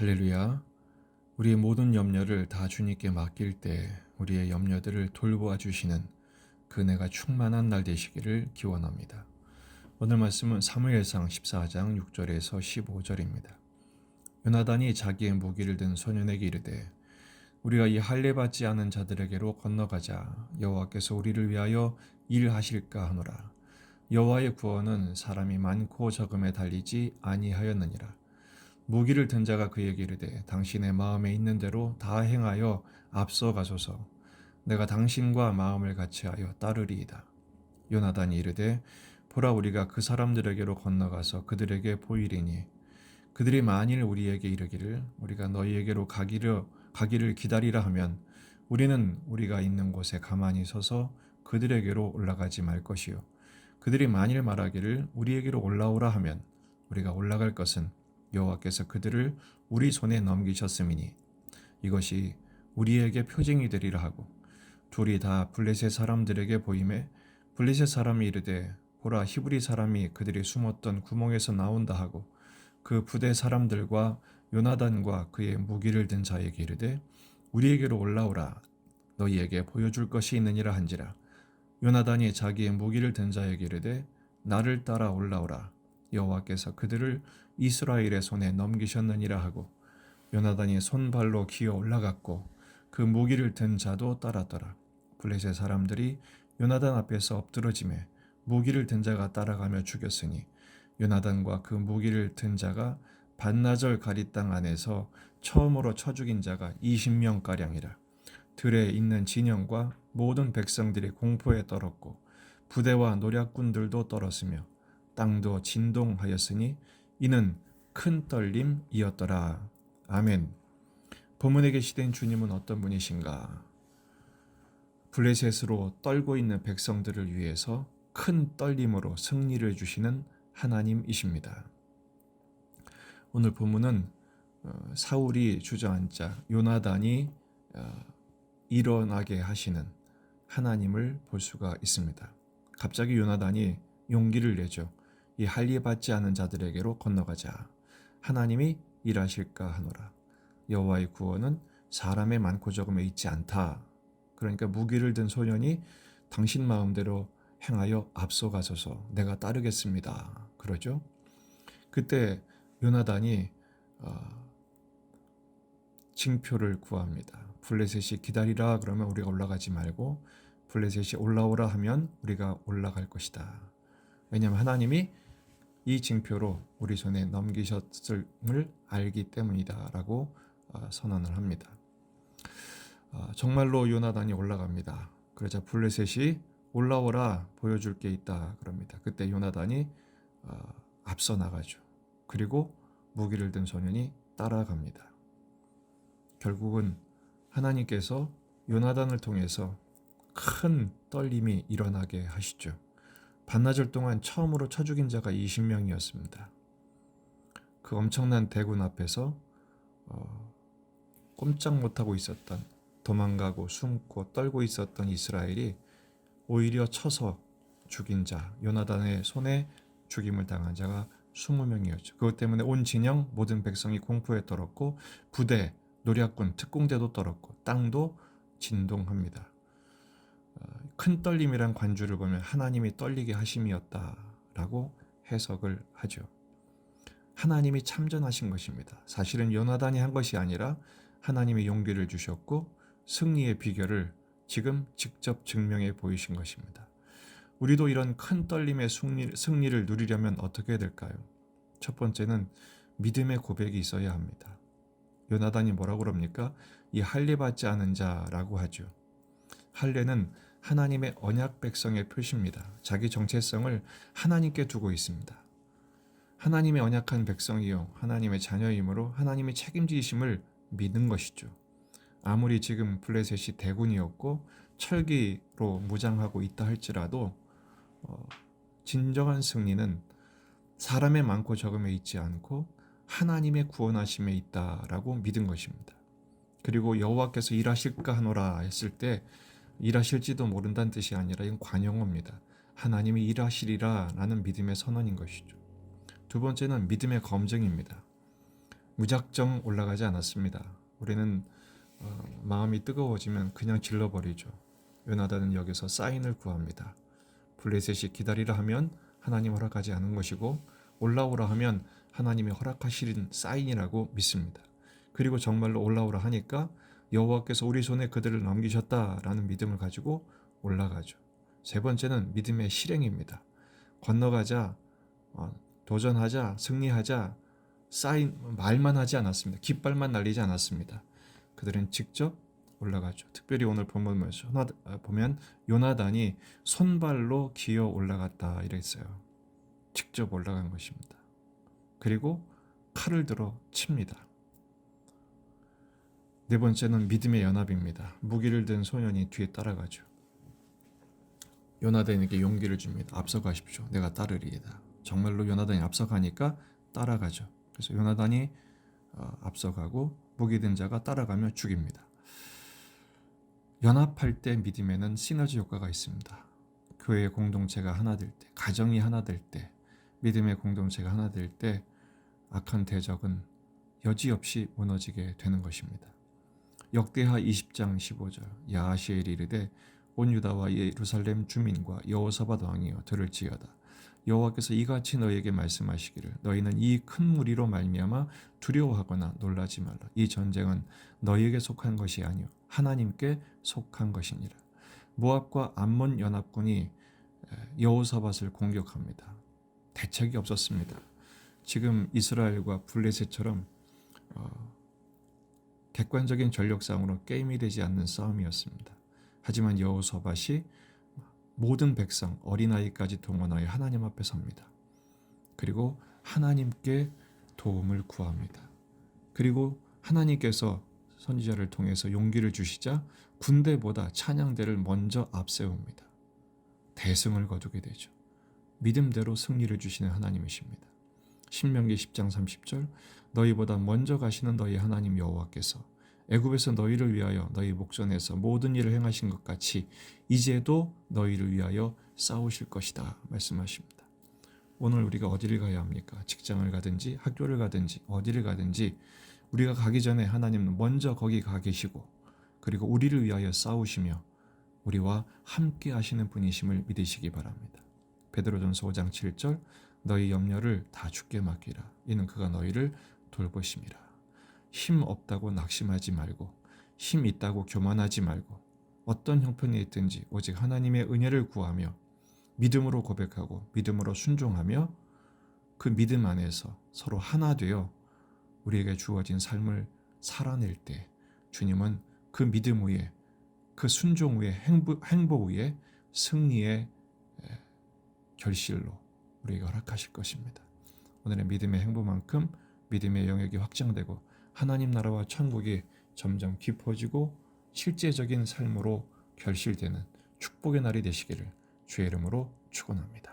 할렐루야. 우리의 모든 염려를 다 주님께 맡길 때 우리의 염려들을 돌보아 주시는 그네가 충만한 날 되시기를 기원합니다. 오늘 말씀은 사무엘상 14장 6절에서 15절입니다. 요나단이 자기의 무기를 든 소년에게 이르되 우리가 이 할례 받지 않은 자들에게로 건너가자. 여호와께서 우리를 위하여 일하실까 하노라. 여호와의 구원은 사람이 많고 적음에 달리지 아니하였느니라. 무기를 든 자가 그에게 이르되 당신의 마음에 있는 대로 다 행하여 앞서가소서. 내가 당신과 마음을 같이하여 따르리이다. 요나단이 이르되 보라, 우리가 그 사람들에게로 건너가서 그들에게 보이리니 그들이 만일 우리에게 이르기를 우리가 너희에게로 가기를 기다리라 하면 우리는 우리가 있는 곳에 가만히 서서 그들에게로 올라가지 말 것이요, 그들이 만일 말하기를 우리에게로 올라오라 하면 우리가 올라갈 것은 여호와께서 그들을 우리 손에 넘기셨음이니 이것이 우리에게 표징이 되리라 하고, 둘이 다 블레셋 사람들에게 보임에 블레셋 사람이 이르되 보라, 히브리 사람이 그들이 숨었던 구멍에서 나온다 하고, 그 부대 사람들과 요나단과 그의 무기를 든 자에게 이르되 우리에게로 올라오라, 너희에게 보여줄 것이 있느니라 한지라. 요나단이 자기의 무기를 든 자에게 이르되 나를 따라 올라오라, 여호와께서 그들을 이스라엘의 손에 넘기셨느니라 하고, 요나단이 손발로 기어 올라갔고 그 무기를 든 자도 따랐더라. 블레셋 사람들이 요나단 앞에서 엎드러짐에 무기를 든 자가 따라가며 죽였으니 요나단과 그 무기를 든 자가 반나절 가리 땅 안에서 처음으로 쳐 죽인 자가 20명가량이라. 들에 있는 진영과 모든 백성들이 공포에 떨었고 부대와 노략군들도 떨었으며 땅도 진동하였으니 이는 큰 떨림이었더라. 아멘. 본문에 계시된 주님은 어떤 분이신가? 블레셋으로 떨고 있는 백성들을 위해서 큰 떨림으로 승리를 주시는 하나님이십니다. 오늘 본문은 사울이 주저앉자 요나단이 일어나게 하시는 하나님을 볼 수가 있습니다. 갑자기 요나단이 용기를 내죠. 이 할례 받지 않은 자들에게로 건너가자. 하나님이 일하실까 하노라. 여호와의 구원은 사람의 많고 적음에 있지 않다. 그러니까 무기를 든 소년이 당신 마음대로 행하여 앞서가소서, 내가 따르겠습니다. 그러죠. 그때 요나단이 징표를 구합니다. 블레셋이 기다리라 그러면 우리가 올라가지 말고 블레셋이 올라오라 하면 우리가 올라갈 것이다. 왜냐하면 하나님이 이 징표로 우리 손에 넘기셨음을 알기 때문이다 라고 선언을 합니다. 정말로 요나단이 올라갑니다. 그러자 블레셋이 올라오라, 보여줄 게 있다 그럽니다. 그때 요나단이 앞서 나가죠. 그리고 무기를 든 소년이 따라갑니다. 결국은 하나님께서 요나단을 통해서 큰 떨림이 일어나게 하시죠. 반나절 동안 처음으로 쳐 죽인 자가 20명이었습니다. 그 엄청난 대군 앞에서 꼼짝 못하고 있었던, 도망가고 숨고 떨고 있었던 이스라엘이 오히려 쳐서 죽인 자, 요나단의 손에 죽임을 당한 자가 20명이었죠. 그것 때문에 온 진영 모든 백성이 공포에 떨었고 부대, 노략군, 특공대도 떨었고 땅도 진동합니다. 큰 떨림이란 관주를 보면 하나님이 떨리게 하심이었다라고 해석을 하죠. 하나님이 참전하신 것입니다. 사실은 요나단이 한 것이 아니라 하나님이 용기를 주셨고 승리의 비결을 지금 직접 증명해 보이신 것입니다. 우리도 이런 큰 떨림의 승리를 누리려면 어떻게 해야 될까요? 첫 번째는 믿음의 고백이 있어야 합니다. 요나단이 뭐라고 그럽니까? 이 할례 받지 않은 자라고 하죠. 할례는 하나님의 언약 백성의 표시입니다. 자기 정체성을 하나님께 두고 있습니다. 하나님의 언약한 백성이요, 하나님의 자녀이므로 하나님의 책임지심을 믿는 것이죠. 아무리 지금 블레셋이 대군이었고 철기로 무장하고 있다 할지라도 진정한 승리는 사람의 많고 적음에 있지 않고 하나님의 구원하심에 있다라고 믿은 것입니다. 그리고 여호와께서 일하실까 하노라 했을 때 일하실지도 모른다는 뜻이 아니라 이건 관용어입니다. 하나님이 일하시리라 라는 믿음의 선언인 것이죠. 두 번째는 믿음의 검증입니다. 무작정 올라가지 않았습니다. 우리는 마음이 뜨거워지면 그냥 질러버리죠. 요나단은 여기서 사인을 구합니다. 블레셋이 기다리라 하면 하나님 허락하지 않은 것이고 올라오라 하면 하나님이 허락하시는 사인이라고 믿습니다. 그리고 정말로 올라오라 하니까 여호와께서 우리 손에 그들을 넘기셨다라는 믿음을 가지고 올라가죠. 세 번째는 믿음의 실행입니다. 건너가자, 도전하자, 승리하자, 사인 말만 하지 않았습니다. 깃발만 날리지 않았습니다. 그들은 직접 올라가죠. 특별히 오늘 본문에서 보면 요나단이 손발로 기어 올라갔다 이랬어요. 직접 올라간 것입니다. 그리고 칼을 들어 칩니다. 네 번째는 믿음의 연합입니다. 무기를 든 소년이 뒤에 따라가죠. 요나단에게 용기를 줍니다. 앞서가십시오. 내가 따르리이다. 정말로 요나단이 앞서가니까 따라가죠. 그래서 요나단이 앞서가고 무기 든 자가 따라가며 죽입니다. 연합할 때 믿음에는 시너지 효과가 있습니다. 교회의 공동체가 하나 될 때, 가정이 하나 될 때, 믿음의 공동체가 하나 될 때 악한 대적은 여지없이 무너지게 되는 것입니다. 역대하 20장 15절 야하시엘이 이르되 온 유다와 예루살렘 주민과 여호사밧 왕이여 들을지어다. 여호와께서 이같이 너희에게 말씀하시기를 너희는 이 큰 무리로 말미암아 두려워하거나 놀라지 말라. 이 전쟁은 너희에게 속한 것이 아니요 하나님께 속한 것이니라. 모압과 암몬 연합군이 여호사밧을 공격합니다. 대책이 없었습니다. 지금 이스라엘과 블레셋처럼 객관적인 전력상으로 게임이 되지 않는 싸움이었습니다. 하지만 여호사밧이 모든 백성, 어린아이까지 동원하여 하나님 앞에 섭니다. 그리고 하나님께 도움을 구합니다. 그리고 하나님께서 선지자를 통해서 용기를 주시자 군대보다 찬양대를 먼저 앞세웁니다. 대승을 거두게 되죠. 믿음대로 승리를 주시는 하나님이십니다. 신명기 10장 30절 너희보다 먼저 가시는 너희 하나님 여호와께서 애굽에서 너희를 위하여 너희 목전에서 모든 일을 행하신 것 같이 이제도 너희를 위하여 싸우실 것이다 말씀하십니다. 오늘 우리가 어디를 가야 합니까? 직장을 가든지 학교를 가든지 어디를 가든지 우리가 가기 전에 하나님은 먼저 거기 가 계시고 그리고 우리를 위하여 싸우시며 우리와 함께 하시는 분이심을 믿으시기 바랍니다. 베드로전서 5장 7절 너희 염려를 다 주께 맡기라. 이는 그가 너희를 돌보심이라. 힘 없다고 낙심하지 말고 힘 있다고 교만하지 말고 어떤 형편이 있든지 오직 하나님의 은혜를 구하며 믿음으로 고백하고 믿음으로 순종하며 그 믿음 안에서 서로 하나 되어 우리에게 주어진 삶을 살아낼 때 주님은 그 믿음 위에 그 순종 위에 행보 위에 승리의 결실로 우리에게 허락하실 것입니다. 오늘의 믿음의 행보만큼 믿음의 영역이 확장되고 하나님 나라와 천국이 점점 깊어지고 실제적인 삶으로 결실되는 축복의 날이 되시기를 주의 이름으로 축원합니다.